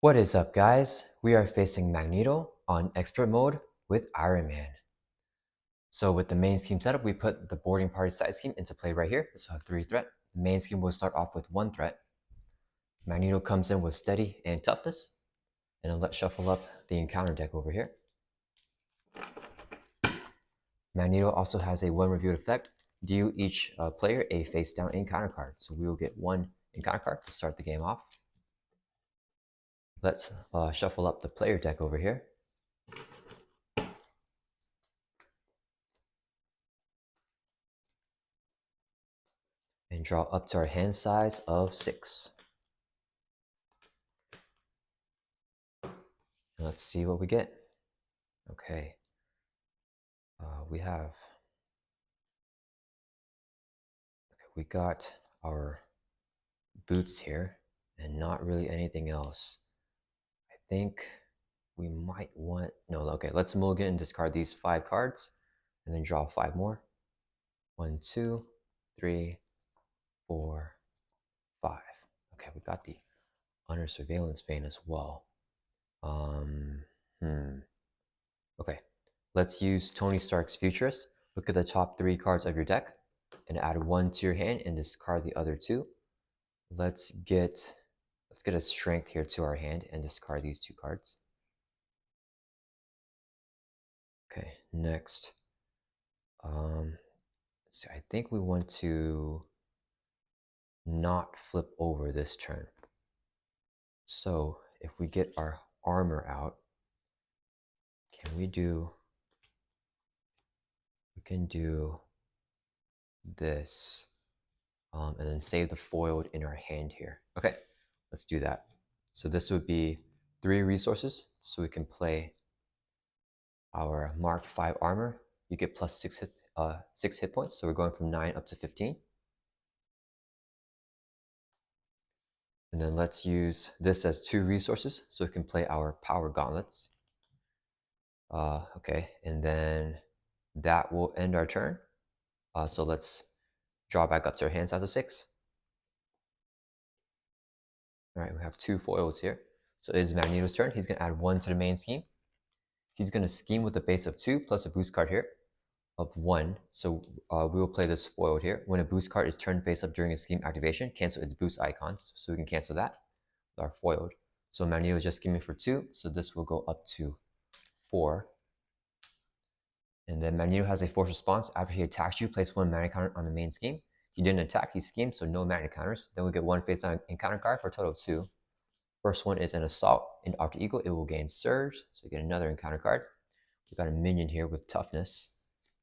What is up, guys? We are facing Magneto on expert mode with Iron Man. So with the main scheme setup, we put the boarding party side scheme into play right here. This will have 3 threat. The main scheme will start off with 1 threat. Magneto comes in with steady and toughness. And then let's shuffle up the encounter deck over here. Magneto also has a 1 reviewed effect. Deal each player a face down encounter card. So we will get 1 encounter card to start the game off. Let's shuffle up the player deck over here. And draw up to our hand size of 6. And let's see what we get. Okay. We got our boots here and not really anything else. I think we might want, no, okay, let's mulligan and discard these 5 cards and then draw 5 more. 1, 2, 3, 4, 5. Okay, we got the under surveillance vein as well. Okay, let's use Tony Stark's Futurist. Look at the top 3 cards of your deck and add 1 to your hand and discard the other 2. Let's get a strength here to our hand and discard these 2 cards. Okay, next. So I think we want to not flip over this turn. So if we get our armor out, we can do this and then save the foiled in our hand here. Okay, let's do that. So this would be 3 resources, so we can play our Mark 5 armor. You get plus 6 hit points, so we're going from 9 up to 15. And then let's use this as 2 resources, so we can play our power gauntlets. Okay, and then that will end our turn. So let's draw back up to our hand size of 6. All right, we have 2 foils here. So it is Magneto's turn. He's going to add 1 to the main scheme. He's going to scheme with a base of 2 plus a boost card here of 1. So we will play this foiled here. When a boost card is turned face up during a scheme activation, cancel its boost icons. So we can cancel that with our foiled. So Magneto is just scheming for 2. So this will go up to 4. And then Magneto has a force response. After he attacks you, place 1 mana counter on the main scheme. He didn't attack, he schemed, so no mana counters. Then we get 1 face down encounter card for a total of 2. First one is an assault. In after eagle, it will gain surge. So we get another encounter card. We got a minion here with toughness.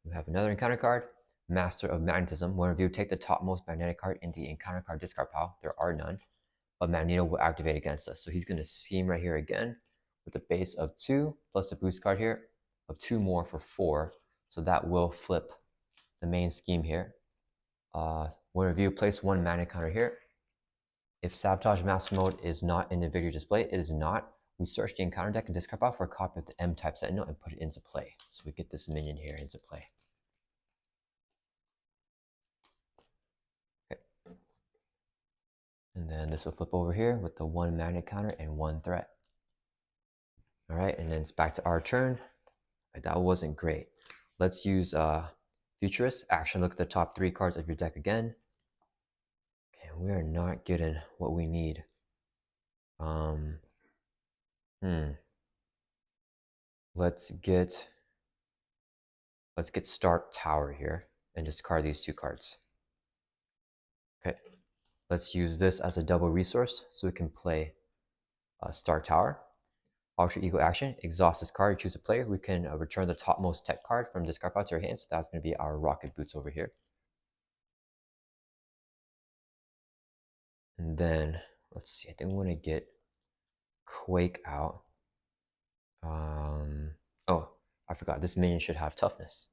We have another encounter card, Master of Magnetism. One of you take the topmost magnetic card in the encounter card discard pile. There are none, but Magneto will activate against us. So he's going to scheme right here again with a base of 2 plus a boost card here of 2 more for 4. So that will flip the main scheme here. One of you place 1 mana counter here. If Sabotage Master Mode is not in the video display, it is not. We search the encounter deck and discard pile for a copy of the M-type Sentinel and put it into play. So we get this minion here into play. Okay. And then this will flip over here with the 1 magnet counter and 1 threat. All right, and then it's back to our turn. Right, that wasn't great. Let's use Futurist. Action, look at the top 3 cards of your deck again. Okay, we are not getting what we need. Let's get Stark Tower here and discard these 2 cards. Okay, let's use this as a double resource so we can play Stark Tower. Alter Ego action, exhaust this card, choose a player. We can return the topmost tech card from discard pile to your hand, so that's going to be our Rocket Boots over here. And then, let's see, I think we want to get Quake out. Oh, I forgot, this minion should have toughness.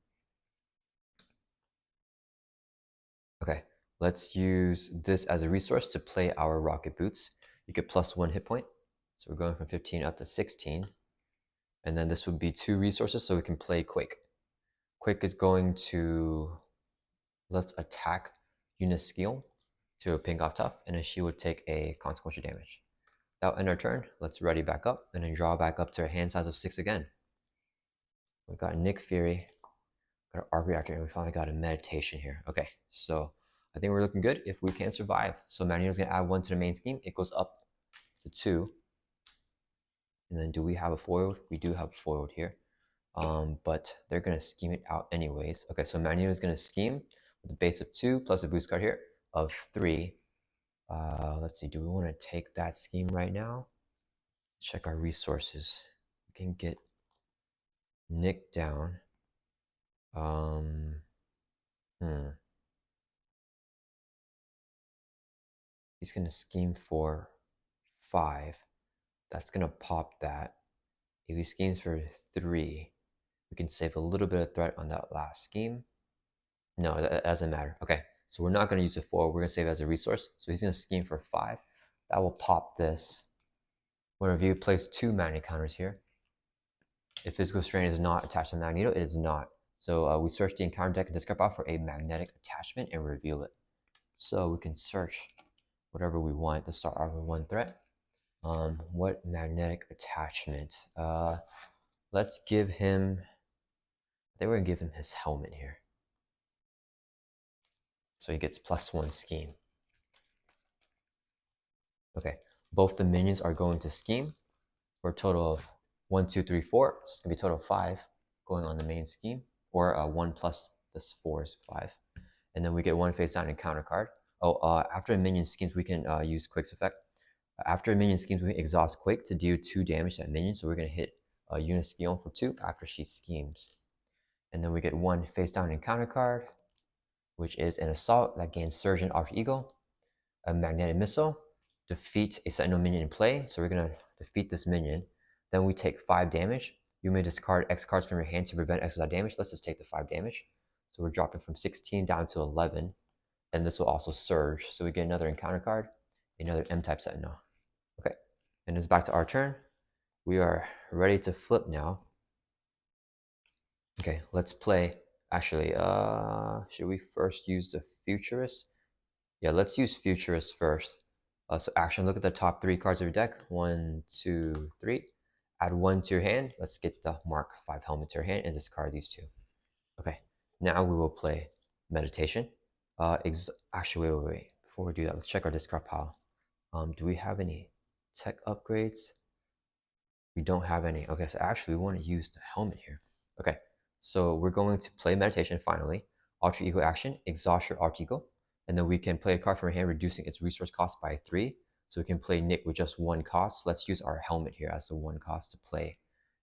Okay, let's use this as a resource to play our Rocket Boots. You get plus 1 hit point. So we're going from 15 up to 16. And then this would be 2 resources, so we can play Quake. Quake is going to, let's attack Eunice Skill to ping off tough, and then she would take a consequential damage. That'll end our turn. Let's ready back up and then draw back up to our hand size of 6 again. We got Nick Fury, got an arc reactor, and we finally got a meditation here. Okay, so I think we're looking good if we can survive. So Magneto's gonna add 1 to the main scheme. It goes up to 2. And then do we have a foiled? We do have a foiled here. But they're gonna scheme it out anyways. Okay, so Magneto is gonna scheme with a base of 2 plus a boost card here of 3. Let's see, do we want to take that scheme right now? Check our resources. We can get Nick down. He's gonna scheme for 5. That's gonna pop that. If he schemes for 3, we can save a little bit of threat on that last scheme. No, that doesn't matter. Okay, so we're not going to use it for. We're going to save it as a resource. So he's going to scheme for 5. That will pop this. Whenever you place 2 magnet counters here, if physical strain is not attached to Magneto, it is not. So we search the encounter deck and discard out for a magnetic attachment and reveal it. So we can search whatever we want to start off with 1 threat. What magnetic attachment? Let's give him. I think we're gonna give him his helmet here. So he gets +1 scheme. Okay, both the minions are going to scheme for a total of 1, 2, 3, 4. So it's gonna be a total of 5 going on the main scheme, or 1 plus this 4 is 5. And then we get 1 face down and counter card. After a minion schemes, we can use Quake's effect. After a minion schemes, we can exhaust Quake to do 2 damage to that minion. So we're gonna hit Uniskion for 2 after she schemes. And then we get 1 face down and counter card, which is an assault that gains Surge and Alter Ego, a magnetic missile, defeat a Sentinel minion in play. So we're gonna defeat this minion. Then we take 5 damage. You may discard X cards from your hand to prevent X without damage. Let's just take the 5 damage. So we're dropping from 16 down to 11. And this will also surge. So we get another encounter card, another M-type Sentinel. Okay, and it's back to our turn. We are ready to flip now. Okay, let's play. Actually, should we first use the Futurist? Yeah, let's use Futurist first. So action, look at the top 3 cards of your deck. 1, 2, 3. Add 1 to your hand. Let's get the Mark 5 helmet to your hand and discard these 2. Okay, now we will play Meditation. Actually, wait. Before we do that, let's check our discard pile. Do we have any tech upgrades? We don't have any. Okay, so actually we want to use the helmet here. Okay, so we're going to play Meditation finally. Alter Ego action, exhaust your Alter Ego. And then we can play a card from our hand, reducing its resource cost by 3. So we can play Nick with just 1 cost. Let's use our helmet here as the 1 cost to play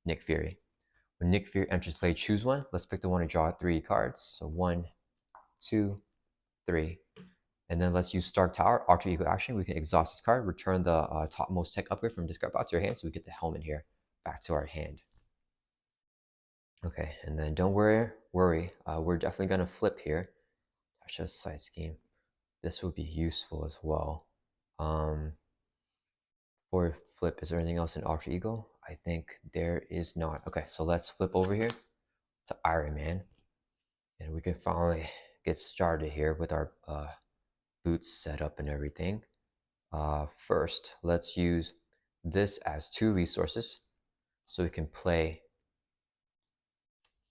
Nick Fury. When Nick Fury enters play, choose 1. Let's pick the one to draw 3 cards. So 1, 2, 3. And then let's use Stark Tower, Alter Ego action. We can exhaust this card, return the topmost tech upgrade from discard pile to your hand. So we get the helmet here back to our hand. Okay, and then don't worry. We're definitely going to flip here. That's just side scheme. This would be useful as well. For flip, is there anything else in Alter Ego? I think there is not. Okay, so let's flip over here to Iron Man. And we can finally get started here with our boots set up and everything. First, let's use this as 2 resources. So we can play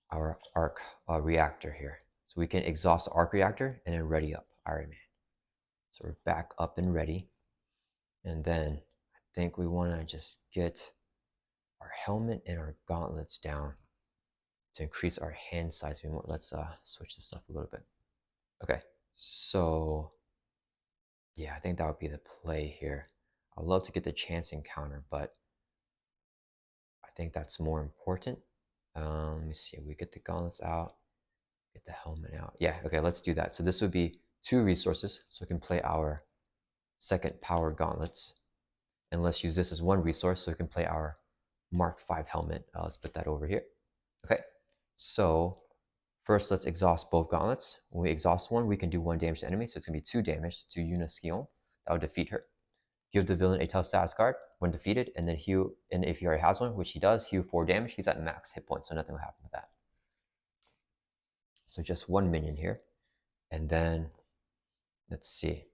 our arc reactor here. So we can exhaust the arc reactor and then ready up Iron Man. So we're back up and ready. And then I think we want to just get our helmet and our gauntlets down to increase our hand size. Let's switch this up a little bit. Okay, so yeah, I think that would be the play here. I'd love to get the chance encounter, but I think that's more important. Let me see. We get the gauntlets out, get the helmet out. Yeah, okay, let's do that. So this would be 2 resources, so we can play our second power gauntlets. And let's use this as 1 resource, so we can play our Mark 5 helmet. Let's put that over here. Okay, so first let's exhaust both gauntlets. When we exhaust one, we can do 1 damage to enemy, so it's going to be 2 damage to Uniskion. That would defeat her. Give the villain a tough status card when defeated, and then heal. And if he already has one, which he does, heal 4 damage. He's at max hit points, so nothing will happen with that. So just 1 minion here, and then let's see.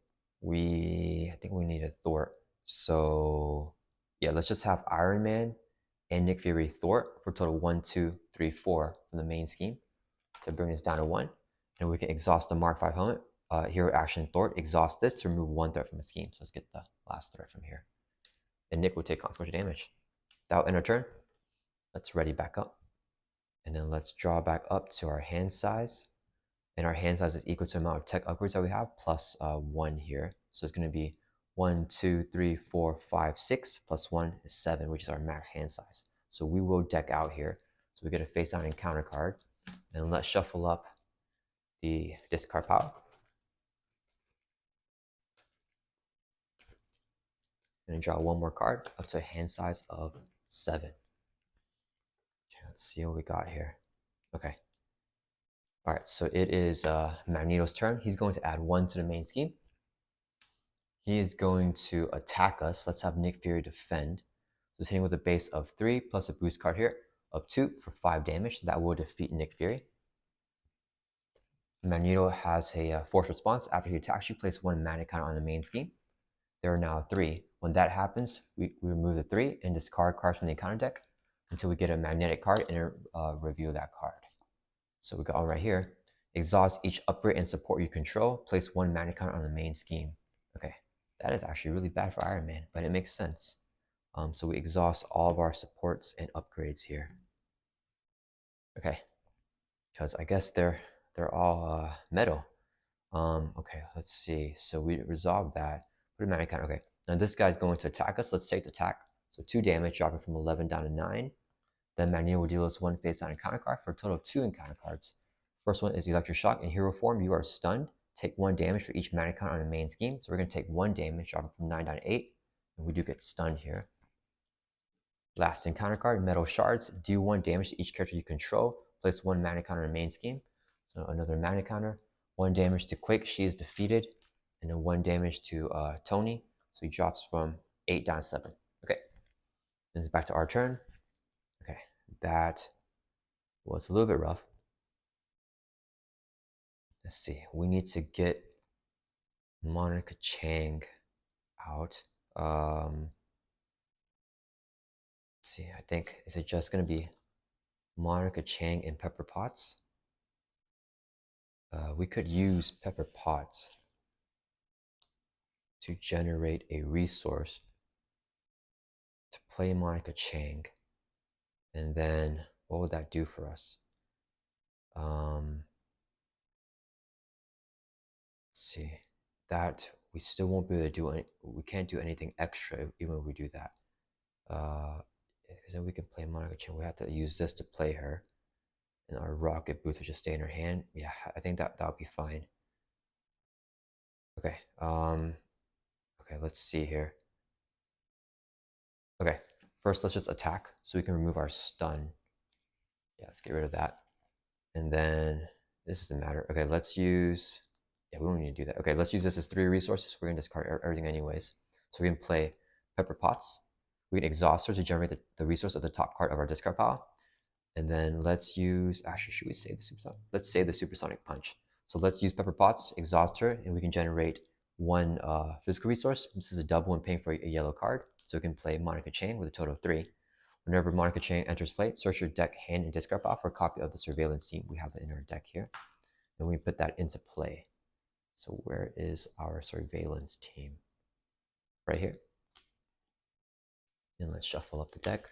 I think we need a thwart. So Yeah, let's just have Iron Man and Nick Fury Thor for total 1, 2, 3, 4 from the main scheme to bring this down to 1. And we can exhaust the Mark 5 helmet. Hero Action Thor, exhaust this to remove 1 threat from the scheme. So let's get the last threat from here. And Nick will take consequential damage. That'll end our turn. Let's ready back up. And then let's draw back up to our hand size. And our hand size is equal to the amount of tech upgrades that we have plus 1 here. So it's going to be 1, 2, 3, 4, 5, 6 plus 1 is 7, which is our max hand size. So we will deck out here. So we get a face down encounter card. And let's shuffle up the discard pile. And draw 1 more card up to a hand size of 7. Okay, let's see what we got here. Okay. All right, so it is Magneto's turn. He's going to add 1 to the main scheme. He is going to attack us. Let's have Nick Fury defend. So he's hitting with a base of 3 plus a boost card here of 2 for 5 damage. That will defeat Nick Fury. Magneto has a force response. After he attacks you, place 1 mana counter on the main scheme. There are now 3. When that happens, we remove the 3 and discard cards from the encounter deck until we get a magnetic card and reveal that card. So we got all right here. Exhaust each upgrade and support you control. Place 1 mana counter on the main scheme. Okay, that is actually really bad for Iron Man, but it makes sense. So we exhaust all of our supports and upgrades here. Okay, because I guess they're all metal. Okay, let's see. So we resolved that. Put a mana counter. Okay, now this guy's going to attack us. Let's take the attack. So 2 damage, dropping from 11 down to 9. Then Magneto will deal us 1 face down encounter card for a total of 2 encounter cards. First one is Electric Shock. In hero form, you are stunned. Take 1 damage for each mana counter on the main scheme. So we're going to take 1 damage, dropping from 9 down to 8. And we do get stunned here. Last encounter card, Metal Shards. Deal 1 damage to each character you control. Place 1 mana counter on the main scheme. So another mana counter. 1 damage to Quick. She is defeated. And then 1 damage to Tony. So he drops from 8 down to 7. Okay. Then it's back to our turn. Okay. That was a little bit rough. Let's see. We need to get Monica Chang out. Let's see. I think, is it just going to be Monica Chang and Pepper Potts? We could use Pepper Potts to generate a resource to play Monica Chang. And then what would that do for us? Let's see. That we still won't be able to do any, we can't do anything extra even if we do that. Because then we can play Monica Chang. We have to use this to play her. And our rocket boots will just stay in her hand. Yeah, I think that'll be fine. Okay. Okay, let's see here. Okay, first let's just attack so we can remove our stun. Yeah, let's get rid of that. And then this doesn't matter. Okay, let's use, yeah, we don't need to do that. Okay, let's use this as 3 resources. We're gonna discard everything anyways. So we can play Pepper Potts. We can exhaust her to generate the resource at the top card of our discard pile. And then let's use, actually, should we save the supersonic? Let's save the supersonic punch. So let's use Pepper Potts, exhaust her, and we can generate 1 physical resource. This is a double when paying for a yellow card. So we can play Monica Chang with a total of 3. Whenever Monica Chang enters play, search your deck, hand, and discard pile for a copy of the surveillance team. We have that in our deck here. And we put that into play. So where is our surveillance team? Right here. And let's shuffle up the deck.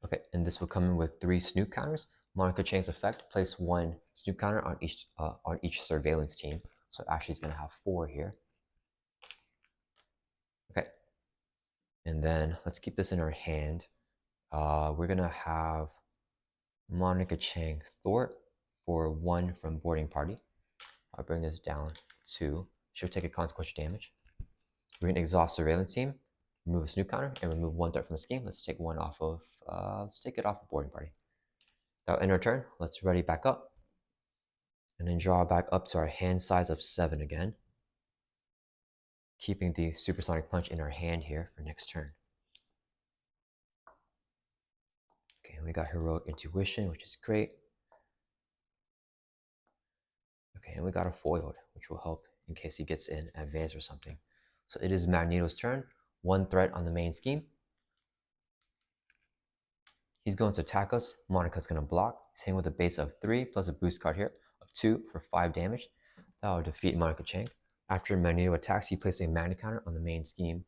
Okay, and this will come in with 3 snoop counters. Monica Chang's effect, place 1 snoop counter on each surveillance team. So actually it's going to have 4 here. Okay, and then let's keep this in our hand. We're going to have Monica Chang Thor for 1 from boarding party. I'll bring this down to, she'll take a consequential damage. We're going to exhaust surveillance team, remove a snoop counter, and remove 1 threat from the scheme. Let's take 1 off of, let's take it off of boarding party. That'll end our turn. Let's ready back up. And then draw back up to our hand size of 7 again. Keeping the supersonic punch in our hand here for next turn. Okay, we got heroic intuition, which is great. Okay, and we got a foiled, which will help in case he gets in advance or something. So it is Magneto's turn. One threat on the main scheme. He's going to attack us. Monica's going to block. He's hitting with a base of 3 plus a boost card here of 2 for 5 damage. That will defeat Monica Chang. After Magneto attacks, he places a magnet counter on the main scheme.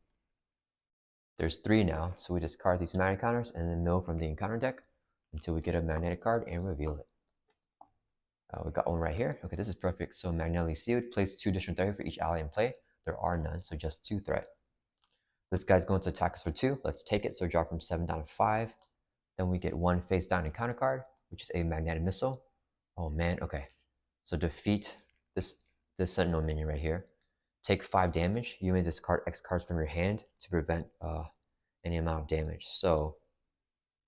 There's 3 now, so we discard these magnet counters and then mill from the encounter deck until we get a magnetic card and reveal it. We got one right here. Okay, this is perfect. So magnetically sealed. Place 2 additional threat for each ally in play. There are none, so just 2 threat. This guy's going to attack us for 2. Let's take it. So drop from 7 down to 5. Then we get 1 face down encounter card, which is a magnetic missile. Oh man, okay. So defeat this sentinel minion right here. Take 5 damage. You may discard X cards from your hand to prevent any amount of damage. So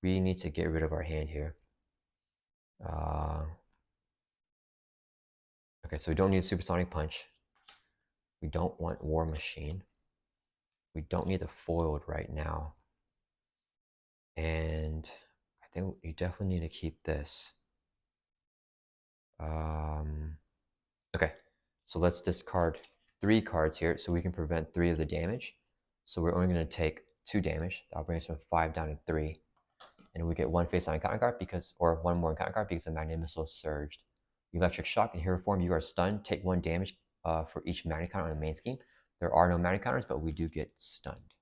we need to get rid of our hand here. Okay, so we don't need a supersonic punch. We don't want War Machine. We don't need the foiled right now. And I think you definitely need to keep this. Okay, so let's discard 3 cards here so we can prevent 3 of the damage. So we're only going to take 2 damage. That'll bring us from 5 down to 3. And we get 1 face down encounter card or 1 more encounter card because the magnet missile surged. Electric shock in hero form, you are stunned. Take 1 damage for each magnet counter on the main scheme. There are no magnet counters, but we do get stunned.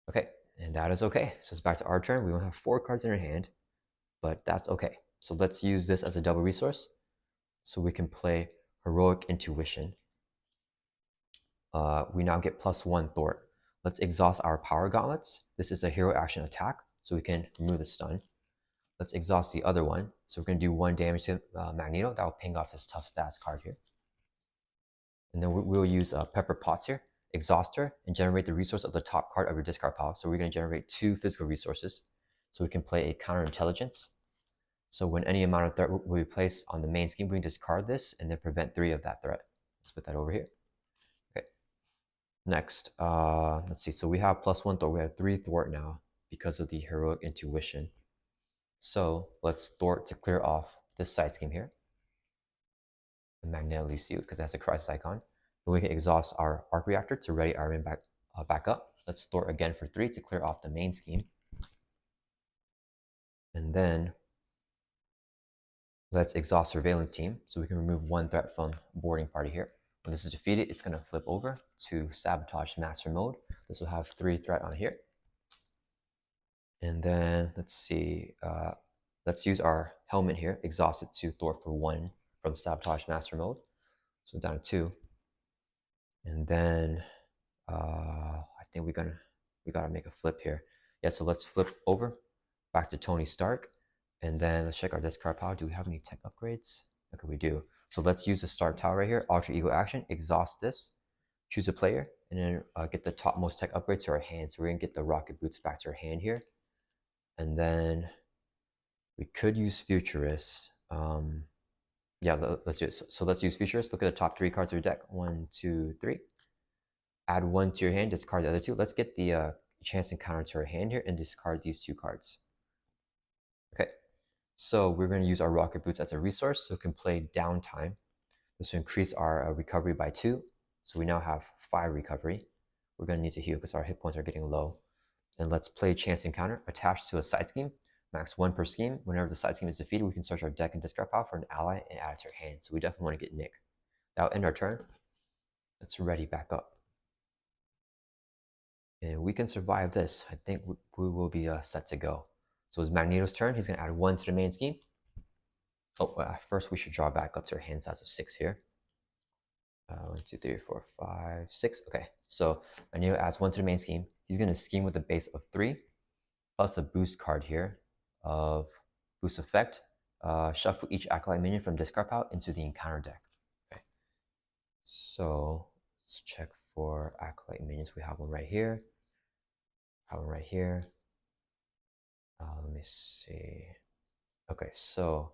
Okay, and that is okay. So it's back to our turn. We only have 4 cards in our hand, but that's okay. So let's use this as a double resource. So we can play Heroic Intuition. We now get +1 thwart. Let's exhaust our power gauntlets. This is a hero action attack, so we can remove the stun. Let's exhaust the other one. So we're going to do 1 damage to Magneto. That will ping off his tough stats card here. And then we'll use Pepper Potts here. Exhaust her and generate the resource of the top card of your discard pile. So we're going to generate 2 physical resources. So we can play a counter intelligence. So when any amount of threat will be placed on the main scheme, we can discard this and then prevent 3 of that threat. Let's put that over here. Okay. Next, let's see. So we have +1 thwart. We have 3 thwart now because of the Heroic Intuition. So let's thwart to clear off this side scheme here. Magnetically sealed because it has a crisis icon. And we can exhaust our arc reactor to ready our main back up. Let's thwart again for 3 to clear off the main scheme. And then let's exhaust surveillance team so we can remove 1 threat from boarding party here. When this is defeated, it's going to flip over to sabotage master mode. This will have 3 threat on here. And then let's see, let's use our helmet here, exhaust it to thwart for 1 from sabotage master mode. So down to 2. And then I think we gotta make a flip here. Yeah, so let's flip over back to Tony Stark. And then let's check our discard pile. Do we have any tech upgrades? Okay, we do. So let's use the Stark Tower right here. Alter Ego action, exhaust this, choose a player, and then get the topmost tech upgrade to our hand. So we're gonna get the rocket boots back to our hand here. And then we could use Futurist. Yeah, let's do it. So let's use Futurist. Look at the top 3 cards of your deck. 1, 2, 3. Add 1 to your hand, discard the other 2. Let's get the chance encounter to our hand here and discard these 2 cards. Okay, so we're going to use our rocket boots as a resource, so we can play downtime. This will increase our recovery by 2. So we now have 5 recovery. We're going to need to heal because our hit points are getting low. And let's play chance encounter attached to a side scheme. Max 1 per scheme. Whenever the side scheme is defeated, we can search our deck and discard pile for an ally and add it to our hand. So we definitely want to get Nick. That'll end our turn. Let's ready back up. And we can survive this. I think we will be set to go. So it's Magneto's turn. He's going to add 1 to the main scheme. Oh, first we should draw back up to our hand size of 6 here. 1, 2, 3, 4, 5, 6. Okay, so Magneto adds 1 to the main scheme. He's going to scheme with a base of 3, plus a boost card here of boost effect. Shuffle each acolyte minion from discard pile into the encounter deck. Okay, so let's check for acolyte minions. We have one right here. Have one right here. Let me see. Okay, so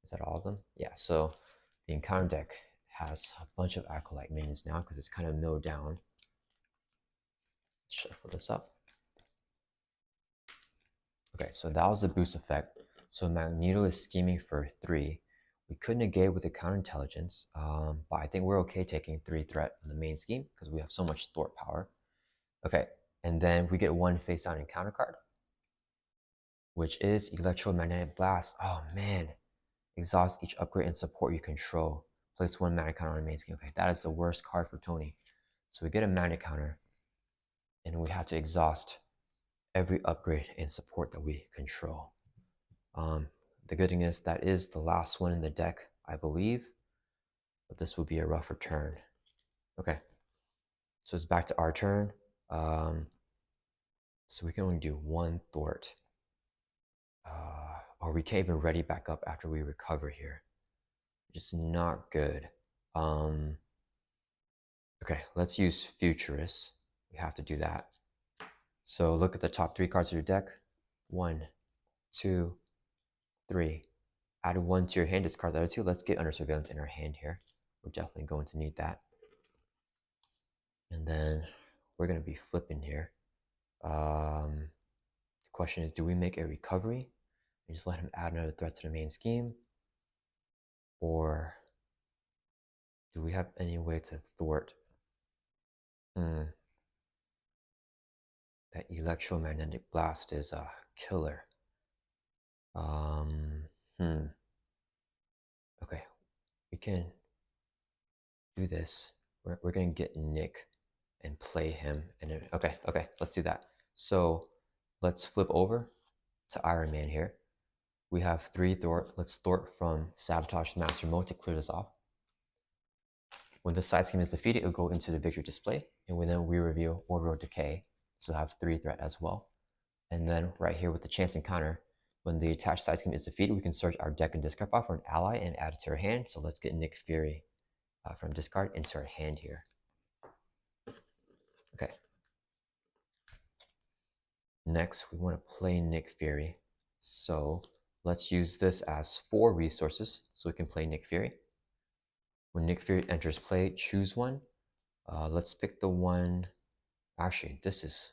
is that all of them? Yeah, so the encounter deck has a bunch of acolyte minions now because it's kind of milled down. Let's shuffle this up. Okay, so that was the boost effect. So Magneto is scheming for 3. We could negate with the counterintelligence, but I think we're okay taking 3 threat on the main scheme because we have so much thwart power. Okay, and then we get 1 face down encounter card, which is Electromagnetic Blast. Oh man, exhaust each upgrade and support you control. Place 1 mana counter on the main scheme. Okay, that is the worst card for Tony. So we get a mana counter, and we have to exhaust every upgrade and support that we control. The good thing is that is the last one in the deck, I believe, but this will be a rougher turn. Okay, so it's back to our turn. So we can only do 1 thwart. Or we can't even ready back up after we recover here. Just not good. Okay, let's use Futurist. We have to do that. So look at the top 3 cards of your deck. 1, 2, 3. Add 1 to your hand, discard the other 2. Let's get Under Surveillance in our hand here. We're definitely going to need that. And then we're going to be flipping here. The question is, do we make a recovery and just let him add another threat to the main scheme? Or do we have any way to thwart? That Electromagnetic Blast is a killer. Okay, we can do this. We're gonna get Nick and play him. And then, okay, let's do that. So let's flip over to Iron Man here. We have 3 thwart. Let's thwart from Sabotage Master Mode to clear this off. When this side scheme is defeated, it will go into the victory display, and then we reveal Orbital Decay, so have 3 threat as well. And then right here with the chance encounter, when the attached side scheme is defeated, we can search our deck and discard pile for an ally and add it to our hand. So let's get Nick Fury from discard into our hand here. Okay. Next, we want to play Nick Fury. So let's use this as 4 resources so we can play Nick Fury. When Nick Fury enters play, choose one. Let's pick the one. Actually, this is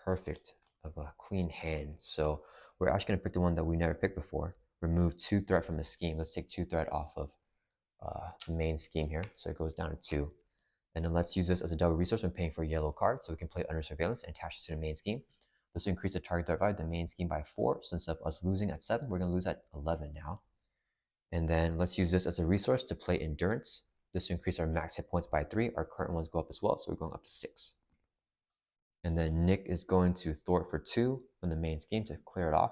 perfect of a clean hand. So we're actually going to pick the one that we never picked before. Remove 2 threat from the scheme. Let's take 2 threat off of the main scheme here. So it goes down to 2. And then let's use this as a double resource when paying for a yellow card. So we can play Under Surveillance and attach it to the main scheme. This will increase the target threat value of the main scheme by 4. So instead of us losing at 7, we're going to lose at 11 now. And then let's use this as a resource to play Endurance. This will increase our max hit points by 3. Our current ones go up as well, so we're going up to 6. And then Nick is going to thwart for 2 from the main scheme to clear it off.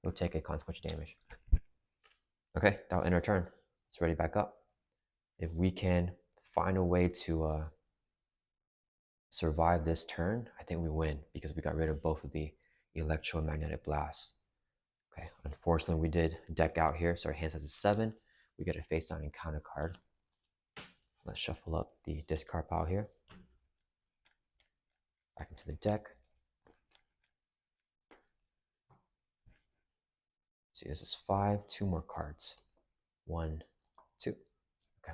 He'll take a consequential damage. Okay, that'll end our turn. It's ready back up. If we can find a way to survive this turn, I think we win because we got rid of both of the Electromagnetic Blasts. Okay, unfortunately we did deck out here, so our hands has a 7. We get a face down encounter card. Let's shuffle up the discard pile here. Back into the deck. See, this is 5, 2 more cards. 1, 2. Okay,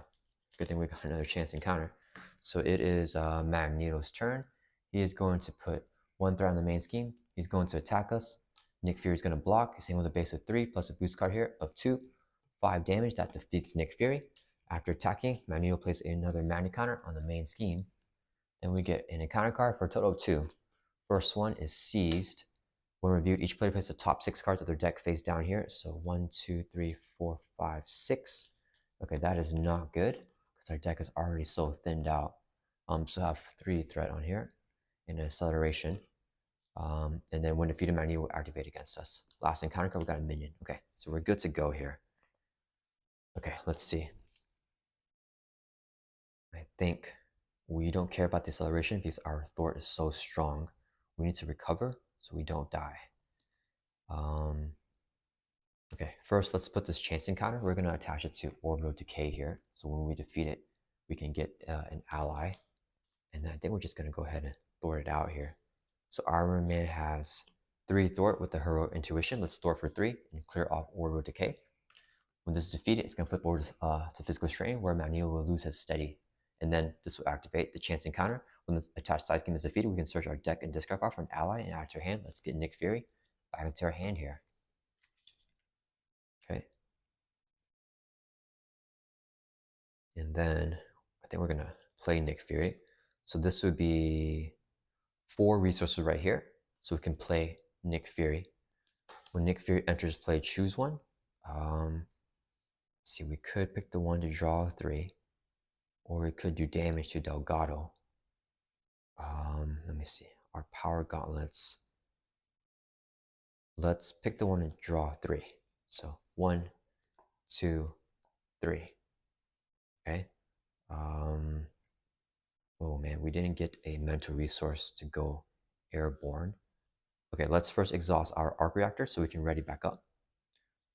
good thing we got another chance encounter. So it is Magneto's turn. He is going to put 1 threat on the main scheme. He's going to attack us. Nick Fury is going to block. He's hitting with a base of 3 plus a boost card here of 2. 5 damage. That defeats Nick Fury. After attacking, Magneto places another magnet counter on the main scheme. Then we get an encounter card for a total of 2. First one is Seized. When reviewed, each player places the top 6 cards of their deck face down here. So 1, 2, 3, 4, 5, 6. Okay, that is not good because our deck is already so thinned out. So I have 3 threat on here and an acceleration. And then when defeated, Magneto will activate against us. Last encounter card, we got a minion. Okay, so we're good to go here. Okay, let's see. I think we don't care about the acceleration because our thwart is so strong. We need to recover so we don't die. Okay, first let's put this chance encounter. We're going to attach it to Orbital Decay here. So when we defeat it, we can get an ally. And then I think we're just going to go ahead and thwart it out here. So Iron Man has 3 thwart with the Heroic Intuition. Let's thwart for 3 and clear off Orbital Decay. When this is defeated, it's going to flip over to Physical Strain, where Magneto will lose his steady. And then this will activate the chance encounter. When the attached side scheme is defeated, we can search our deck and discard pile for an ally and add to our hand. Let's get Nick Fury back into our hand here. Okay. And then I think we're gonna play Nick Fury. So this would be 4 resources right here. So we can play Nick Fury. When Nick Fury enters play, choose one. Let's see, we could pick the one to draw 3, or we could do damage to Delgado. Let me see. Our power gauntlets. Let's pick the one to draw 3. So 1, 2, 3. Okay. Oh man, we didn't get a mental resource to go airborne. Okay, let's first exhaust our arc reactor so we can ready back up.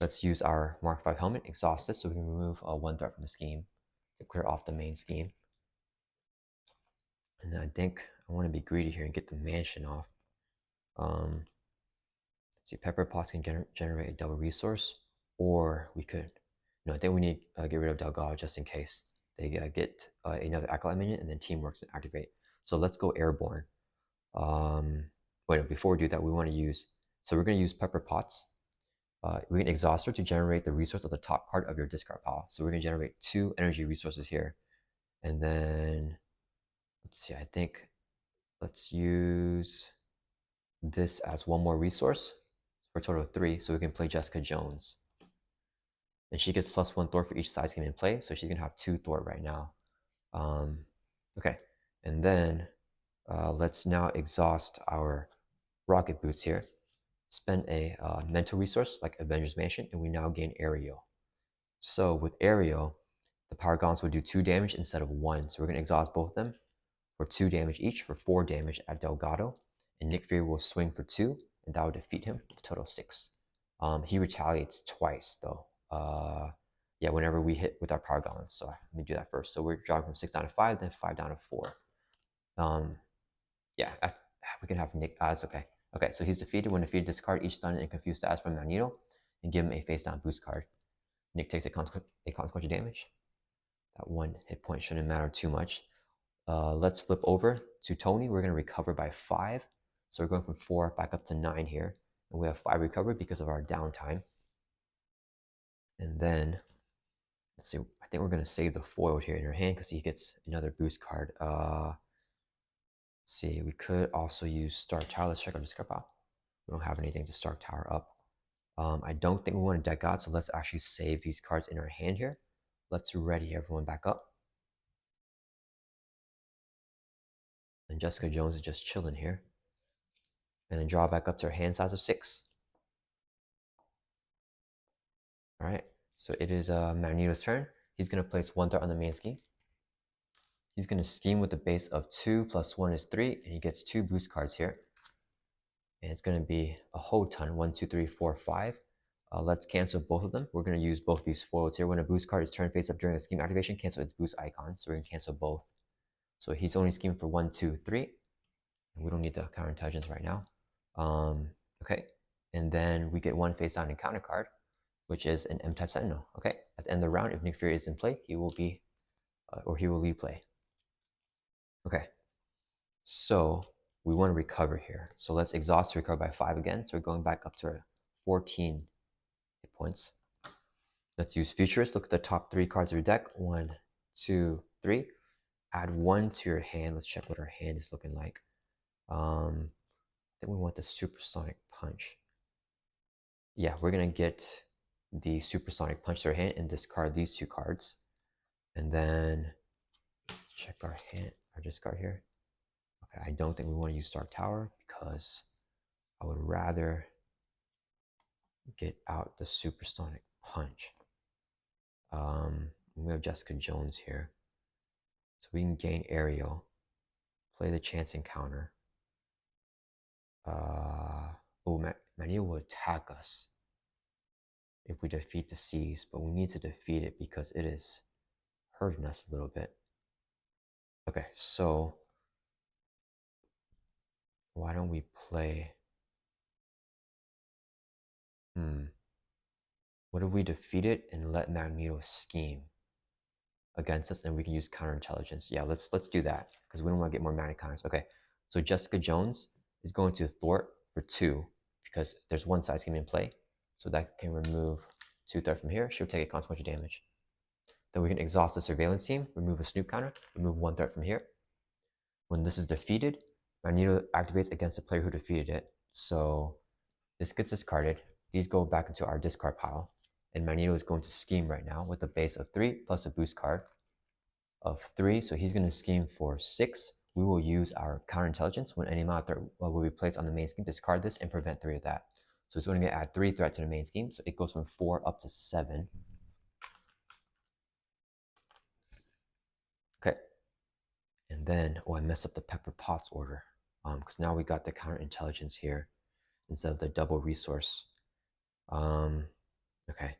Let's use our Mark 5 helmet, exhaust it so we can remove 1 threat from the scheme to clear off the main scheme. And I think I want to be greedy here and get the mansion off. Let's see, pepper pots can generate a double resource, or we could. No, I think we need to get rid of Delgado just in case they get another acolyte minion and then teamworks and activate. So let's go airborne. Wait, no, before we do that, we want to use. So we're going to use pepper pots. We can exhaust her to generate the resource of the top card of your discard pile. So we're going to generate 2 energy resources here. And then, let's see, I think let's use this as 1 more resource for a total of 3. So we can play Jessica Jones. And she gets +1 Thor for each side scheme in play. So she's going to have 2 Thor right now. Okay. And then let's now exhaust our rocket boots here. Spend a mental resource like Avengers Mansion, and we now gain Aerial. So with Aerial, the power gauntlets will do 2 damage instead of 1. So we're going to exhaust both of them for 2 damage each for 4 damage at Delgado. And Nick Fury will swing for 2, and that will defeat him with a total of 6. He retaliates twice though. Yeah, whenever we hit with our power gauntlets. So let me do that first. So we're dropping from 6 down to 5, then 5 down to 4. Yeah, we can have Nick. That's okay. Okay, so he's defeated. When defeated, discard each stun and confused status from Magneto and give him a face down boost card. Nick takes a consequential damage. That 1 hit point shouldn't matter too much. Let's flip over to Tony. We're going to recover by 5. So we're going from 4 back up to 9 here. And we have 5 recovered because of our downtime. And then, let's see, I think we're going to save the foil here in her hand because he gets another boost card. Let's see, we could also use Star Tower. Let's check our discard pile. We don't have anything to Star Tower up. I don't think we want to deck out, so let's actually save these cards in our hand here. Let's ready everyone back up. And Jessica Jones is just chilling here. And then draw back up to her hand size of 6. All right, so it is Magneto's turn. He's going to place 1 threat on the main scheme. He's going to scheme with a base of 2 plus 1 is 3, and he gets 2 boost cards here. And it's going to be a whole ton, 1, 2, 3, 4, 5. Let's cancel both of them. We're going to use both these foils here. When a boost card is turned face up during a scheme activation, cancel its boost icon. So we're going to cancel both. So he's only scheming for 1, 2, 3. We don't need the counterintelligence right now. Okay, and then we get 1 face down encounter card, which is an M-type Sentinel. Okay, at the end of the round, if Nick Fury is in play, he will be, or he will leave play. Okay, so we want to recover here. So let's exhaust to recover by 5 again. So we're going back up to 14 hit points. Let's use Futurist. Look at the top 3 cards of your deck. 1, 2, 3. Add 1 to your hand. Let's check what our hand is looking like. I think we want the Supersonic Punch. Yeah, we're going to get the Supersonic Punch to our hand and discard these 2 cards. And then check our hand, our discard here. Okay, I don't think we want to use Dark Tower because I would rather get out the Supersonic Punch. We have Jessica Jones here. So we can gain Aerial, play the chance encounter. Magneto will attack us if we defeat the Seas, but we need to defeat it because it is hurting us a little bit. Okay, so why don't we play... What if we defeat it and let Magneto scheme against us, and we can use counterintelligence? Yeah, let's do that because we don't want to get more mana counters. Okay, so Jessica Jones is going to thwart for 2 because there's 1 side scheme in play, so that can remove 2 threat from here. She'll take a consequential damage. Then we can exhaust the surveillance team, remove a snoop counter, remove one threat from here. When this is defeated, Magneto activates against the player who defeated it. So this gets discarded. These go back into our discard pile. And Magneto is going to scheme right now with a base of 3 plus a boost card of 3. So he's going to scheme for 6. We will use our counterintelligence when any amount of threat will be placed on the main scheme. Discard this and prevent 3 of that. So it's going to add 3 threat to the main scheme. So it goes from 4 up to 7. Okay. And then, oh, I messed up the Pepper Potts order. Because now we got the counterintelligence here instead of the double resource. Okay.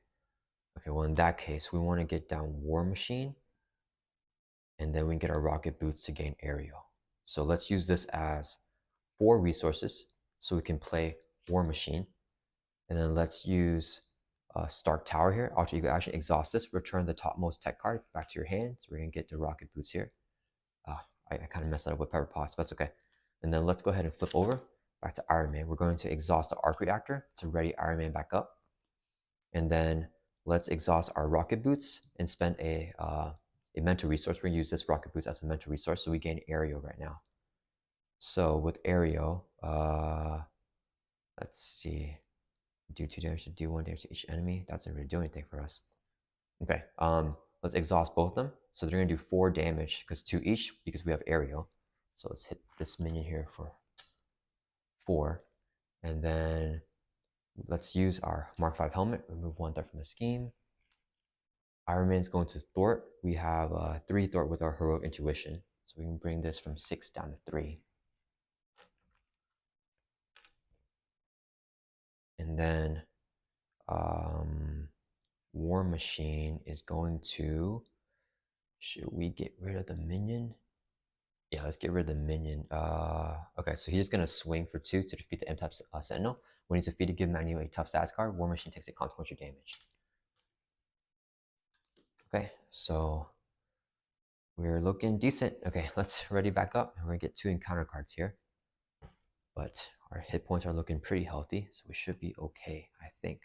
Okay, well, in that case, we want to get down War Machine, and then we get our rocket boots to gain aerial. So let's use this as 4 resources so we can play War Machine. And then let's use Stark Tower here. Also, you can actually exhaust this, return the topmost tech card back to your hand. So we're going to get the rocket boots here. I kind of messed that up with Pepper Potts, but that's okay. And then let's go ahead and flip over back to Iron Man. We're going to exhaust the arc reactor to ready Iron Man back up. And then let's exhaust our rocket boots and spend a mental resource. We're going to use this rocket boots as a mental resource, so we gain aerial right now. So with aerial, let's see, do 2 damage to do 1 damage to each enemy. That doesn't really do anything for us. Okay, let's exhaust both of them. So they're going to do 4 damage because 2 each because we have aerial. So let's hit this minion here for 4, and then let's use our Mark 5 helmet. Remove 1 threat from the scheme. Iron Man's going to Thwart. We have 3 Thwart with our heroic intuition, so we can bring this from 6 down to 3. And then War Machine is going to. Should we get rid of the minion? Yeah, let's get rid of the minion. Okay, so he's gonna swing for 2 to defeat the M-type Sentinel. When he's defeated, give Magneto a tough stats card. War Machine takes a consequential damage. Okay, so we're looking decent. Okay, let's ready back up. We're gonna get 2 encounter cards here, but our hit points are looking pretty healthy, so we should be okay, I think.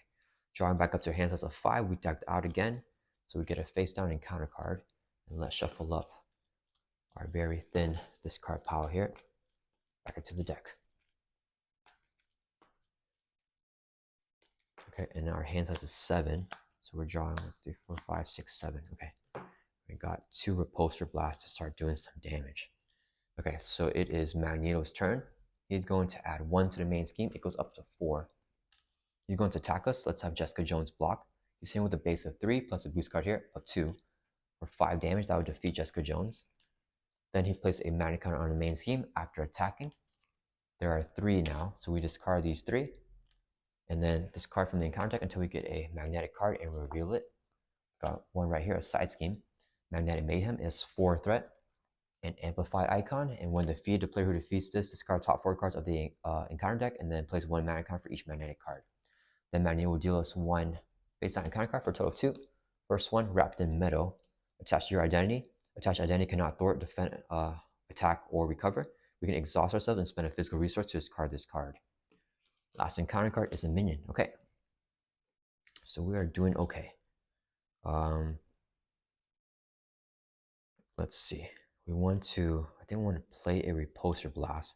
Drawing back up to our hands as a 5, we decked out again, so we get a face down encounter card. And let's shuffle up our very thin discard pile here back into the deck. Okay, and our hands has a 7, so we're drawing 3, 4, 5, 6, 7. Okay, we got 2 repulsor blasts to start doing some damage. Okay, so it is Magneto's turn. He's going to add 1 to the main scheme. It goes up to 4. He's going to attack us. Let's have Jessica Jones block. He's hitting with a base of 3 plus a boost card here of 2 for 5 damage. That would defeat Jessica Jones. Then he places a magnet counter on the main scheme after attacking. There are 3 now, so we discard these 3. And then discard from the encounter deck until we get a magnetic card and reveal it. Got one right here, a side scheme. Magnetic Mayhem is 4 threat, an amplified icon, and when defeated, the player who defeats this discard top 4 cards of the encounter deck and then plays 1 magnetic card for each magnetic card. Then Magneto will deal us 1 face down encounter card for a total of 2. First one, wrapped in metal, attached to your identity. Attached identity cannot thwart, defend, attack, or recover. We can exhaust ourselves and spend a physical resource to discard this card. Last encounter card is a minion. Okay. So we are doing okay. Let's see. We want to, I think we want to play a repulsor blast.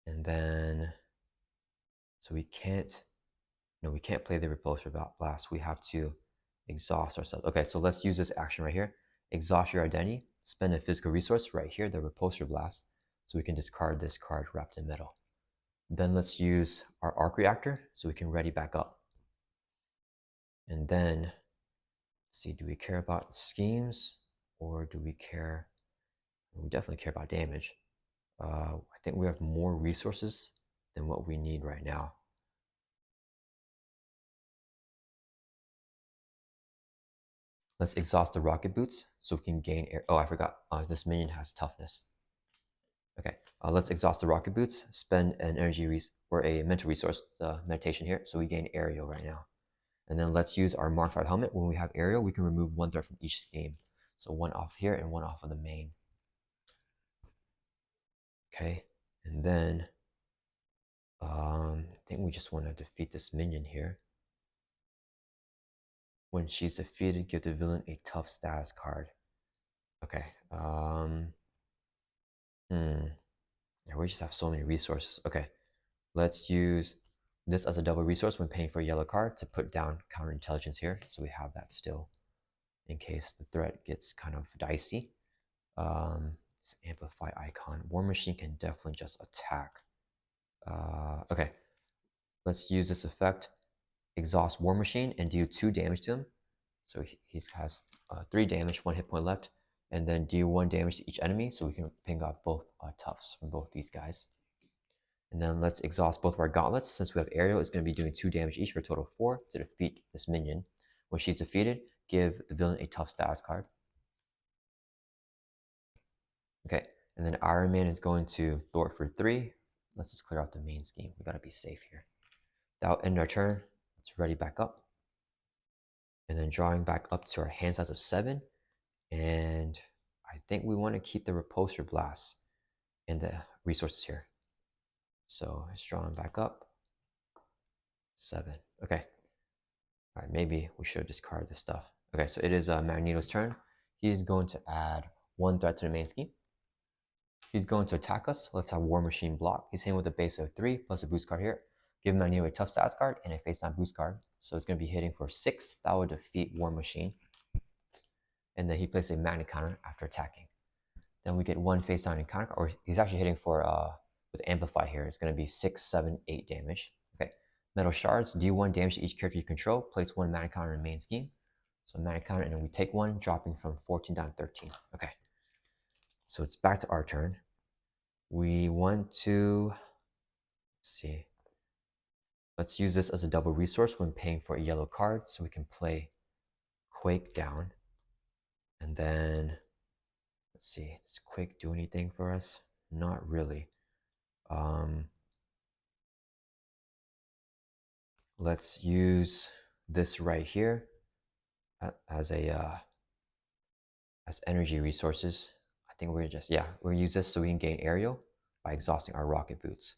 And then, so we can't, no, we can't play the repulsor blast. We have to exhaust ourselves. Okay, so let's use this action right here. Exhaust your identity, spend a physical resource right here, the repulsor blast, so we can discard this card wrapped in metal. Then let's use our arc reactor so we can ready back up. And then, let's see, do we care about schemes or do we care? We definitely care about damage. I think we have more resources than what we need right now. Let's exhaust the rocket boots so we can gain air. Oh, I forgot. This minion has toughness. Okay, let's exhaust the rocket boots. Spend an energy or a mental resource, the meditation here, so we gain aerial right now. And then let's use our Mark 5 helmet. When we have aerial, we can remove 1 threat from each scheme. So 1 off here and 1 off of the main. Okay, and then I think we just want to defeat this minion here. When she's defeated, give the villain a tough status card. Okay. Yeah, we just have so many resources. Okay. Let's use this as a double resource when paying for a yellow card to put down counterintelligence here. So we have that still in case the threat gets kind of dicey. This amplify icon. War Machine can definitely just attack. Okay. Let's use this effect. Exhaust War Machine and deal 2 damage to him. So he has 3 damage, 1 hit point left, and then deal 1 damage to each enemy. So we can ping off both toughs from both these guys. And then let's exhaust both of our gauntlets. Since we have aerial, it's going to be doing 2 damage each for a total of 4 to defeat this minion. When she's defeated, give the villain a tough status card. Okay, and then Iron Man is going to thwart for 3. Let's just clear out the main scheme. We gotta be safe here. That'll end our turn. Let's ready back up. And then drawing back up to our hand size of 7. And I think we want to keep the repulsor blast and the resources here. So it's drawing back up. 7. Okay. All right, maybe we should discard this stuff. Okay, so it is Magneto's turn. He's going to add 1 threat to the main scheme. He's going to attack us. Let's have War Machine block. He's hitting with a base of 3 plus a boost card here. Give Magneto a tough stats card and a face down boost card. So it's going to be hitting for 6. That would defeat War Machine. And then he places a magnet counter after attacking. Then we get 1 face down encounter, or he's actually hitting for with amplify here. It's going to be 6, 7, 8 damage. Okay. Metal shards, deal 1 damage to each character you control. Place 1 mana counter in the main scheme. So mana counter, and then we take 1, dropping from 14 down to 13. Okay. So it's back to our turn. We want to, let's see. Let's use this as a double resource when paying for a yellow card, so we can play Quake down. And then let's see, does Quake do anything for us? Not really. Let's use this right here as a as energy resources. I think we're just, yeah, we'll use this so we can gain aerial by exhausting our rocket boots.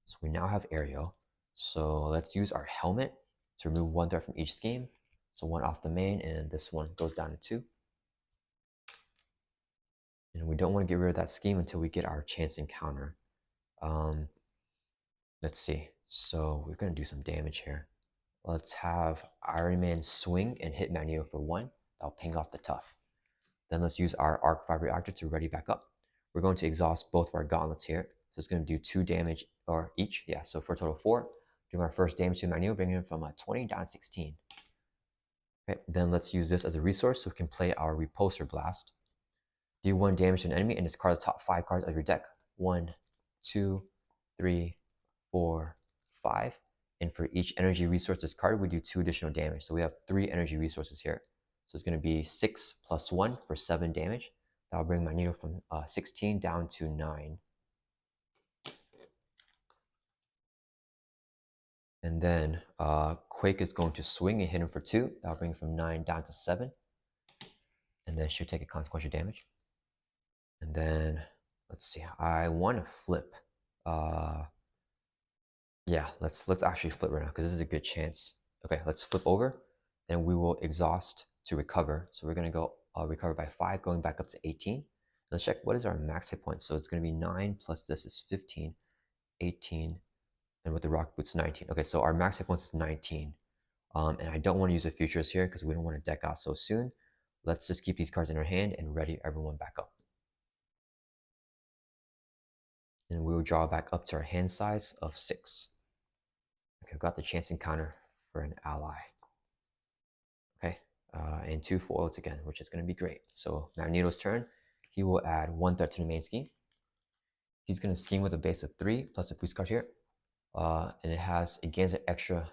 So we now have aerial. So let's use our helmet to remove 1 threat from each scheme. So 1 off the main, and this one goes down to 2. And we don't want to get rid of that scheme until we get our chance encounter. Let's see. So we're going to do some damage here. Let's have Iron Man swing and hit Magneto for 1. That'll ping off the tough. Then let's use our arc 5 reactor to ready back up. We're going to exhaust both of our gauntlets here. So it's going to do 2 damage or each. Yeah, so for a total of 4. Doing our first damage to Magneto, bringing him from 20 down to 16. Okay, then let's use this as a resource so we can play our repulsor blast. Do 1 damage to an enemy and discard the top 5 cards of your deck. 1, 2, 3, 4, 5. And for each energy resource discarded, we do 2 additional damage. So we have 3 energy resources here. So it's going to be 6 plus 1 for 7 damage. That'll bring Magneto from 16 down to 9. And then Quake is going to swing and hit him for 2. That'll bring him from 9 down to 7. And then should take a consequential damage. And then, let's see, I want to flip. Yeah, let's actually flip right now because this is a good chance. Okay, let's flip over. Then we will exhaust to recover. So we're going to go recover by 5, going back up to 18. Let's check what is our max hit point. So it's going to be 9 plus this is 15, 18, and with the rock boots 19. Okay, so our max hit points is 19. And I don't want to use the futures here because we don't want to deck out so soon. Let's just keep these cards in our hand and ready everyone back up. And we will draw back up to our hand size of 6. Okay, I've got the chance encounter for an ally. Okay, and 2 foils again, which is going to be great. So Magneto's turn, he will add 1 threat to the main scheme. He's going to scheme with a base of 3 plus a boost card here. And it has, it gains an extra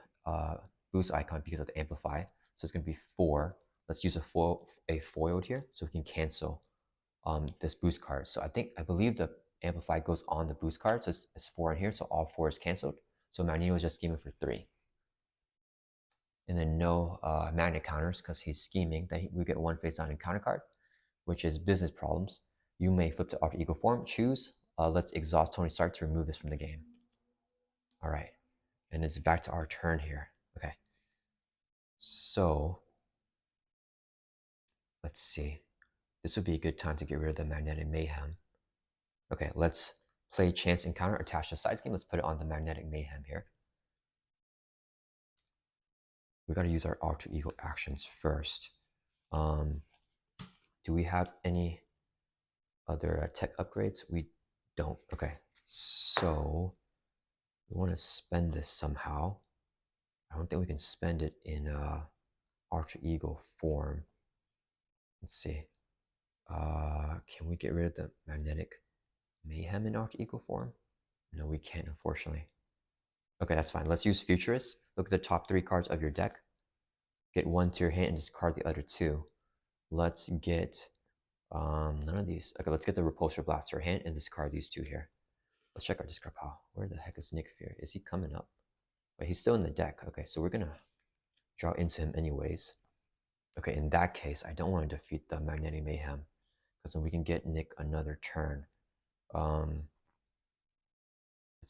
boost icon because of the amplify. So it's going to be 4. Let's use a foiled here so we can cancel this boost card. So I believe the amplify goes on the boost card. So it's 4 in here. So all 4 is canceled. So Magneto is just scheming for 3. And then no magnet counters because he's scheming. Then we get 1 face down encounter card, which is business problems. You may flip to alter ego form. Choose. Let's exhaust Tony Stark to remove this from the game. All right. And it's back to our turn here. Okay. So let's see. This would be a good time to get rid of the magnetic mayhem. Okay, let's play chance encounter attached to side scheme. Let's put it on the magnetic mayhem here. We got to use our alter ego actions first. Do we have any other tech upgrades? We don't. Okay, so we want to spend this somehow. I don't think we can spend it in alter ego form. Let's see. Can we get rid of the magnetic mayhem in alter ego form? No, we can't, unfortunately. Okay, that's fine. Let's use futurist. Look at the top 3 cards of your deck. Get 1 to your hand and discard the other 2. Let's get none of these. Okay, let's get the repulsor blast to our hand and discard these 2 here. Let's check our discard pile. Where the heck is Nick Fury? Is he coming up? Wait, he's still in the deck. Okay, so we're gonna draw into him anyways. Okay, in that case, I don't want to defeat the magnetic mayhem because then we can get Nick another turn. Let's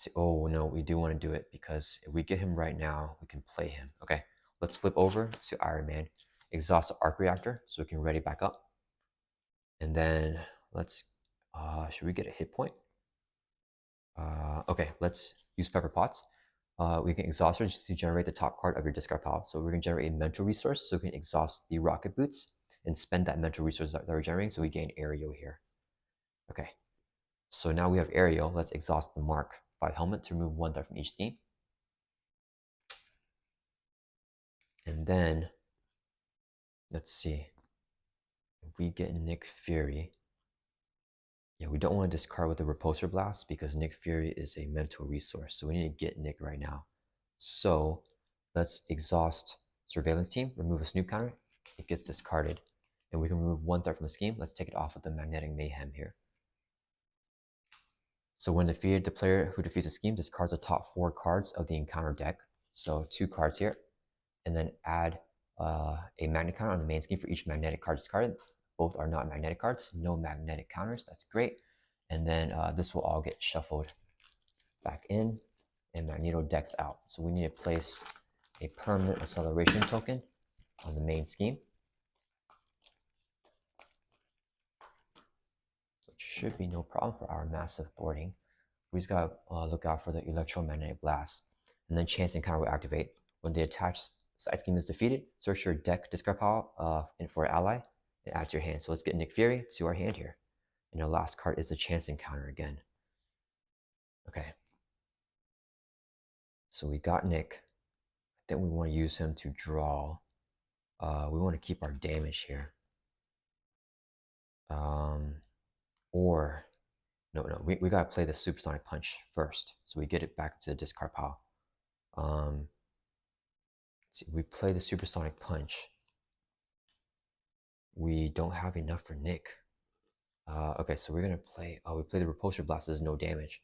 see. Oh no, we do want to do it because if we get him right now, we can play him. Okay, let's flip over to Iron Man, exhaust the arc reactor so we can ready back up. And then let's, should we get a hit point? Okay, let's use Pepper Pots. We can exhaust her to generate the top card of your discard pile. So we're going to generate a mental resource so we can exhaust the rocket boots and spend that mental resource that we're generating so we gain aerial here. Okay, so now we have aerial. Let's exhaust the Mark 5 helmet to remove 1 die from each scheme. And then, let's see. If we get Nick Fury, yeah, we don't want to discard with the repulsor blast because Nick Fury is a mental resource. So we need to get Nick right now. So let's exhaust surveillance team, remove a snoop counter. It gets discarded. And we can remove 1 threat from the scheme. Let's take it off with the magnetic mayhem here. So when defeated, the player who defeats a scheme discards the top 4 cards of the encounter deck. So 2 cards here. And then add a magnet counter on the main scheme for each magnetic card discarded. Both are not magnetic cards, no magnetic counters. That's great. And then this will all get shuffled back in and Magneto decks out. So we need to place a permanent acceleration token on the main scheme, which should be no problem for our massive thwarting. We just gotta look out for the electromagnetic blast. And then chance encounter will activate. When the attached side scheme is defeated, search your deck discard pile for an ally and add to your hand. So let's get Nick Fury to our hand here. And our last card is a chance encounter again. Okay. So we got Nick. I think we want to use him to draw. We want to keep our damage here. Or, no, we got to play the supersonic punch first. So we get it back to the discard pile. See, we play the supersonic punch. We don't have enough for Nick. Okay, so we're gonna play. Oh, we play the repulsor blast. There's no damage.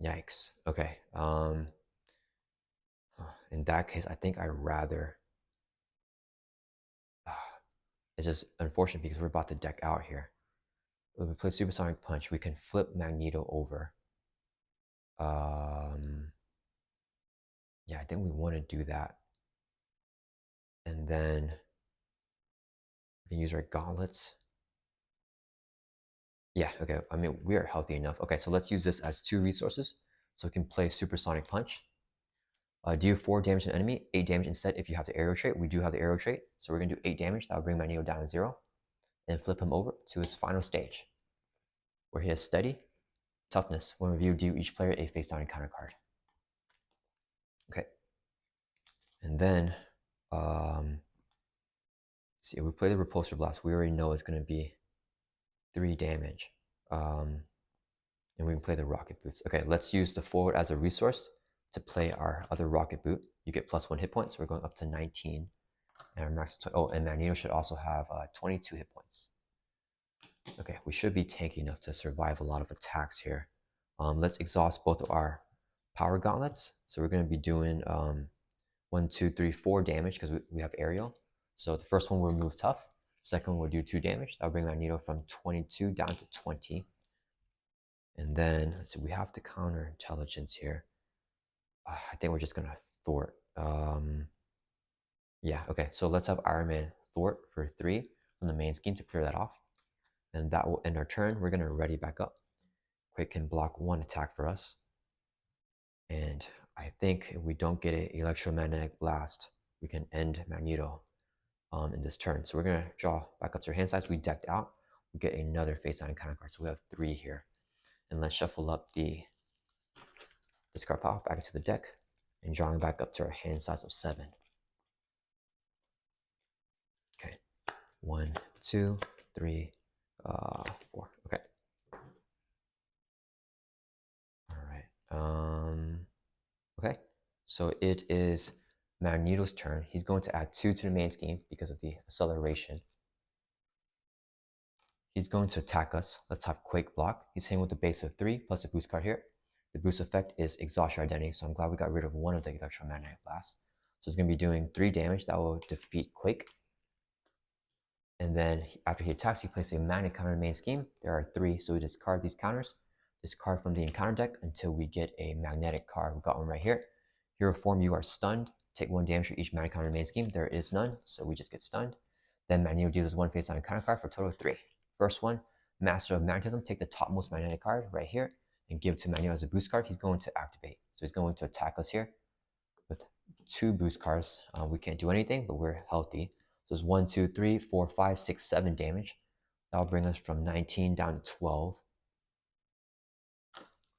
Yikes. Okay. In that case, I think I'd rather. It's just unfortunate because we're about to deck out here. If we play supersonic punch, we can flip Magneto over. Yeah, I think we want to do that. And then we can use our gauntlets. Yeah, okay. I mean, we are healthy enough. Okay, so let's use this as 2 resources. So we can play supersonic punch. Deal 4 damage to an enemy, 8 damage instead if you have the aerial trait. We do have the aerial trait, so we're going to do 8 damage. That'll bring Magneto down to 0. And flip him over to his final stage, where he has steady, toughness. When review, deal each player a face down encounter card. Okay. And then, see, if we play the repulsor blast, we already know it's going to be 3 damage. And we can play the rocket boots. Okay, let's use the forward as a resource to play our other rocket boot. You get +1 hit points. So we're going up to 19. And our max, and Magneto should also have 22 hit points. Okay, we should be tanky enough to survive a lot of attacks here. Let's exhaust both of our power gauntlets. So we're going to be doing 1, 2, 3, 4 damage because we have aerial. So the first one will remove tough. Second one will do 2 damage. That'll bring Magneto from 22 down to 20. And then, let's see, we have to counter intelligence here. I think we're just going to thwart. Yeah, okay, so let's have Iron Man thwart for 3 from the main scheme to clear that off. And that will end our turn. We're going to ready back up. Quick can block 1 attack for us. And I think if we don't get an electromagnetic blast, we can end Magneto in this turn. So we're going to draw back up to our hand size. We decked out. We get another face down counter card. So we have 3 here. And let's shuffle up the discard pile back into the deck and drawing back up to our hand size of 7. Okay. 1, 2, 3, 4. Okay. All right. Okay. So it is Magneto's turn. He's going to add 2 to the main scheme because of the acceleration. He's going to attack us. Let's have Quake block. He's hitting with the base of 3 plus a boost card here. The boost effect is exhaust your identity, so I'm glad we got rid of one of the electromagnetic blasts. So it's going to be doing 3 damage. That will defeat Quake. And then after he attacks, he places a magnet counter in the main scheme. There are 3, so we discard these counters. Discard from the encounter deck until we get a magnetic card. We got one right here. Hero form, you are stunned. Take 1 damage for each magnet counter in the main scheme. There is none, so we just get stunned. Then Magneto deals 1 face down encounter card for a total of 3. First one, Master of Magnetism. Take the topmost magnetic card right here and give it to Magneto as a boost card. He's going to activate. So he's going to attack us here with 2 boost cards. We can't do anything, but we're healthy. So it's 1, 2, 3, 4, 5, 6, 7 damage. That'll bring us from 19 down to 12.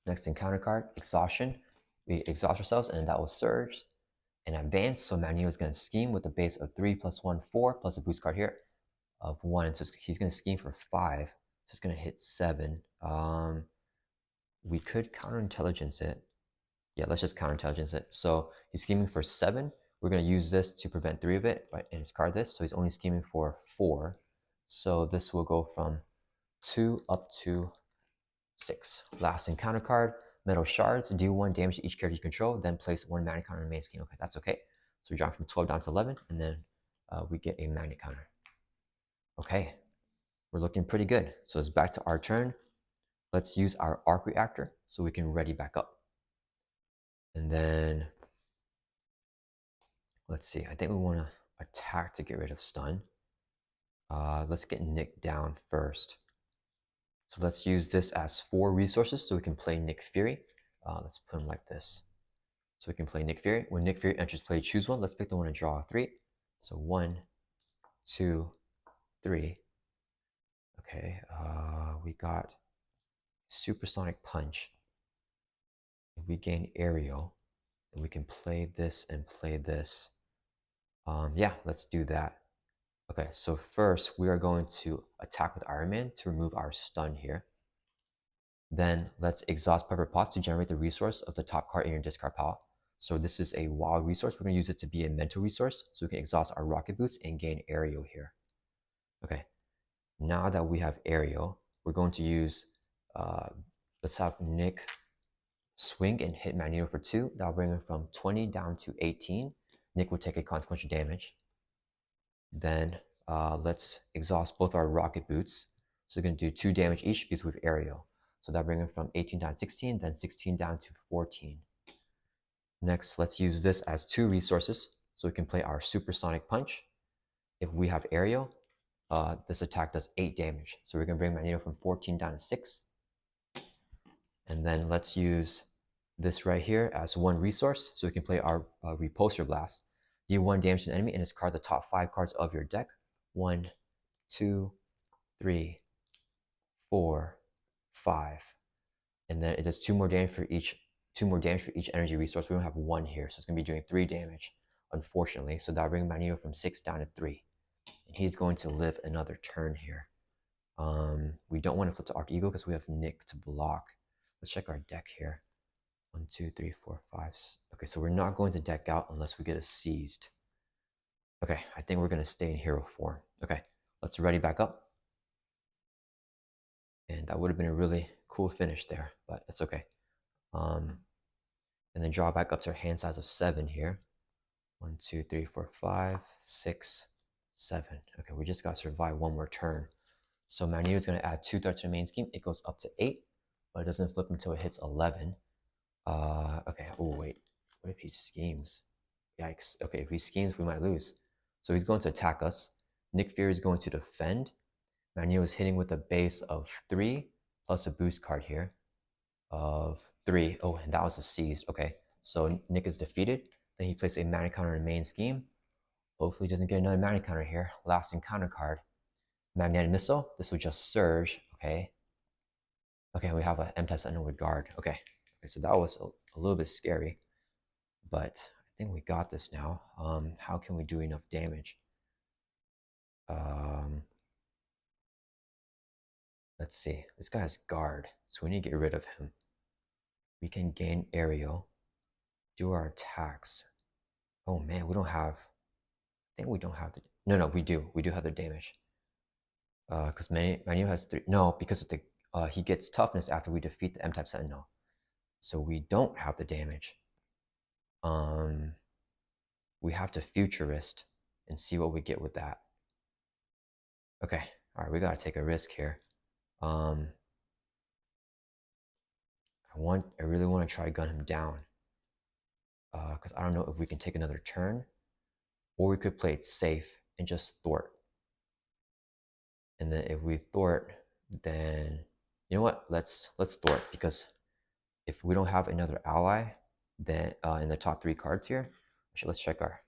Next encounter card, Exhaustion. We exhaust ourselves, and that will surge and advance. So Magneto is going to scheme with a base of 3 plus 1, 4, plus a boost card here of 1. So he's going to scheme for 5. So it's going to hit 7. We could counterintelligence it. Yeah, let's just counterintelligence it. So he's scheming for 7. We're going to use this to prevent 3 of it, right, and discard this. So he's only scheming for 4. So this will go from 2 up to 6. Last encounter card, Metal Shards. Do 1 damage to each character you control, then place 1 magnet counter in the main scheme. Okay, that's okay. So we drop from 12 down to 11, and then we get a magnet counter. Okay, we're looking pretty good. So it's back to our turn. Let's use our arc reactor so we can ready back up. And then, let's see, I think we want to attack to get rid of stun. Let's get Nick down first. So let's use this as 4 resources so we can play Nick Fury. Let's put him like this. So we can play Nick Fury. When Nick Fury enters play, choose one. Let's pick the one and draw 3. So 1, 2, 3. Okay, we got Supersonic Punch. If we gain Aerial, then we can play this and play this. Yeah, let's do that. Okay, so first we are going to attack with Iron Man to remove our stun here. Then let's exhaust Pepper Pot to generate the resource of the top card in your discard pile. So this is a wild resource. We're going to use it to be a mental resource so we can exhaust our rocket boots and gain Aerial here. Okay, now that we have Aerial, we're going to use, let's have Nick swing and hit Magneto for 2. That'll bring him from 20 down to 18. Nick will take a consequential damage. Then let's exhaust both our rocket boots. So we're going to do 2 damage each because we have Aerial. So that'll bring him from 18 down to 16, then 16 down to 14. Next, let's use this as 2 resources so we can play our Supersonic Punch. If we have Aerial, this attack does 8 damage. So we're going to bring Magneto from 14 down to 6. And then let's use this right here as 1 resource so we can play our Repulsor Blast. Deal 1 damage to an enemy and discard the top 5 cards of your deck. 1, 2, 3, 4, 5. And then it does 2 more damage for each energy resource. We don't have 1 here, so it's going to be doing 3 damage, unfortunately. So that'll bring Magneto from 6 down to 3. And he's going to live another turn here. We don't want to flip to Arc Eagle because we have Nick to block. Let's check our deck here. 1, 2, 3, 4, 5. Okay, so we're not going to deck out unless we get a seized. Okay, I think we're going to stay in hero form. Okay, let's ready back up. And that would have been a really cool finish there, but it's okay. And then draw back up to our hand size of 7 here. 1, 2, 3, 4, 5, 6, 7. Okay, we just got to survive 1 more turn. So Magneto is going to add 2 threats to the main scheme. It goes up to 8, but it doesn't flip until it hits 11. Okay, oh wait, what if he schemes? Yikes. Okay, if he schemes, we might lose. So he's going to attack us. Nick Fury is going to defend. Magneto is hitting with a base of 3 plus a boost card here of 3. Oh, and that was a seize. Okay, so Nick is defeated. Then he places a mana counter in main scheme. Hopefully he doesn't get another mana counter here. Last encounter card. Magnetic Missile. This will just surge. Okay. Okay, we have an M-type Sentinel with guard. Okay, so that was a little bit scary, but I think we got this now. How can we do enough damage? Let's see. This guy has guard, so we need to get rid of him. We can gain aerial, do our attacks. Oh man, we don't have. I think we don't have the. No, we do. We do have the damage. Because Manu has 3. No, because of the he gets toughness after we defeat the M-type Sentinel, so we don't have the damage. We have to futurist and see what we get with that. Okay, all right, we gotta take a risk here. I really want to try gun him down. Because I don't know if we can take another turn, or we could play it safe and just thwart. And then if we thwart, then you know what? Let's thwart, because if we don't have another ally, then in the top 3 cards here, actually let's check our.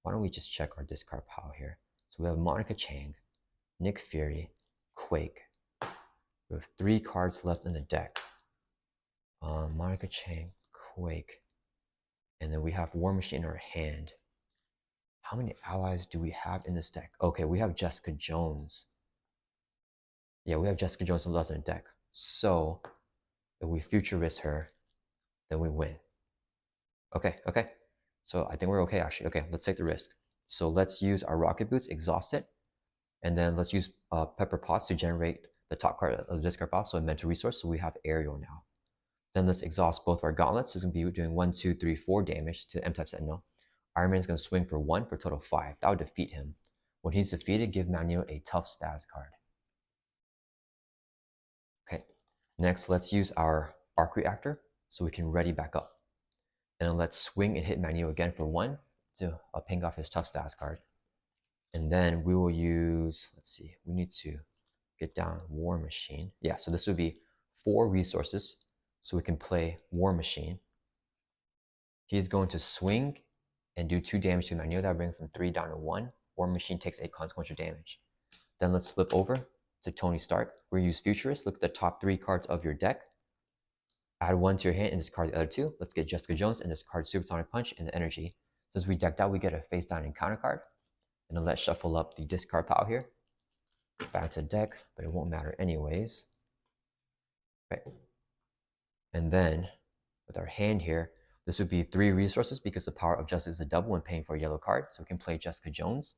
Why don't we just check our discard pile here? So we have Monica Chang, Nick Fury, Quake. We have 3 cards left in the deck. Monica Chang, Quake, and then we have War Machine in our hand. How many allies do we have in this deck? Okay, we have Jessica Jones. Yeah, we have Jessica Jones left in the deck. So if we futurist her, then we win. Okay. So I think we're okay actually. Okay, let's take the risk. So let's use our rocket boots, exhaust it, and then let's use pepper pots to generate the top card of the discard pile, so a mental resource. So we have aerial now. Then let's exhaust both of our gauntlets. So it's going to be doing 1, 2, 3, 4 damage to M-type Sentinel. Iron Man is going to swing for 1 for a total of 5. That would defeat him. When he's defeated, give Magneto a tough status card. Okay. Next, let's use our arc reactor so we can ready back up. And then let's swing and hit Magneto again for 1 to ping off his tough status card. And then we will use, let's see, we need to get down War Machine. Yeah, so this would be 4 resources. So we can play War Machine. He's going to swing and do 2 damage to Magneto. That brings from 3 down to 1. War Machine takes 8 consequential damage. Then let's flip over to Tony Stark. We use Futurist. Look at the top 3 cards of your deck. Add 1 to your hand and discard the other 2. Let's get Jessica Jones and discard Supersonic Punch and the energy. Since we decked out, we get a face down encounter card. And then let's shuffle up the discard pile here. Back to the deck, but it won't matter anyways. Okay. And then with our hand here, this would be 3 resources because the power of justice is a double when paying for a yellow card. So we can play Jessica Jones,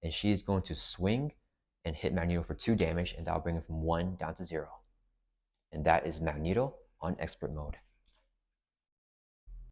and she's going to swing and hit Magneto for 2 damage, and that'll bring him from 1 down to 0. And that is Magneto on expert mode.